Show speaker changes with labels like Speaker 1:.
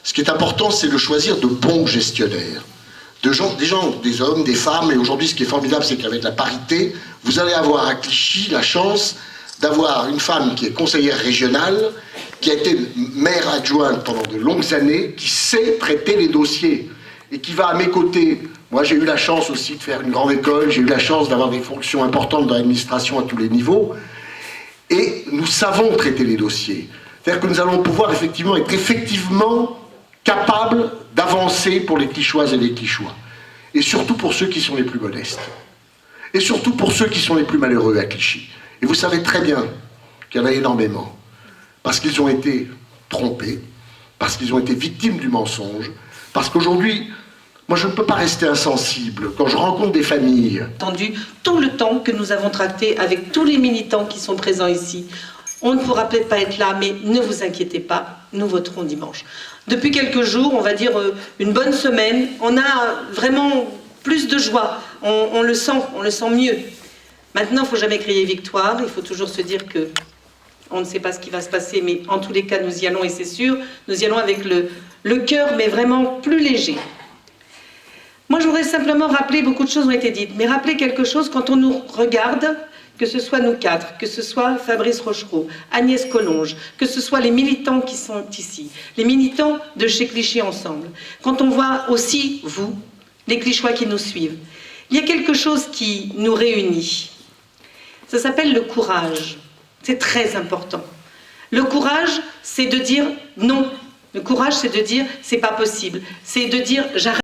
Speaker 1: Ce qui est important, c'est de choisir de bons gestionnaires. Des hommes, des femmes, et aujourd'hui ce qui est formidable, c'est qu'avec la parité, vous allez avoir à Clichy la chance d'avoir une femme qui est conseillère régionale, qui a été maire adjointe pendant de longues années, qui sait traiter les dossiers, et qui va à mes côtés. Moi j'ai eu la chance aussi de faire une grande école, j'ai eu la chance d'avoir des fonctions importantes dans l'administration à tous les niveaux, et nous savons traiter les dossiers. C'est-à-dire que nous allons pouvoir être effectivement capables d'avancer pour les Clichoises et les Clichois. Et surtout pour ceux qui sont les plus modestes. Et surtout pour ceux qui sont les plus malheureux à Clichy. Et vous savez très bien qu'il y en a énormément. Parce qu'ils ont été trompés, parce qu'ils ont été victimes du mensonge, parce qu'aujourd'hui, moi je ne peux pas rester insensible. Quand je rencontre des familles...
Speaker 2: Entendu tout le temps que nous avons tracté avec tous les militants qui sont présents ici. On ne pourra peut-être pas être là, mais ne vous inquiétez pas, nous voterons dimanche. Depuis quelques jours, on va dire une bonne semaine, on a vraiment plus de joie, on le sent mieux. Maintenant, il ne faut jamais crier victoire, il faut toujours se dire que on ne sait pas ce qui va se passer, mais en tous les cas, nous y allons et c'est sûr, nous y allons avec le cœur, mais vraiment plus léger. Moi, je voudrais simplement rappeler, beaucoup de choses ont été dites, mais rappeler quelque chose quand on nous regarde, que ce soit nous quatre, que ce soit Fabrice Rochereau, Agnès Collonges, que ce soit les militants qui sont ici, les militants de chez Clichy Ensemble, quand on voit aussi, vous, les Clichois qui nous suivent, il y a quelque chose qui nous réunit. Ça s'appelle le courage. C'est très important. Le courage, c'est de dire non. Le courage, c'est de dire c'est pas possible. C'est de dire j'arrête.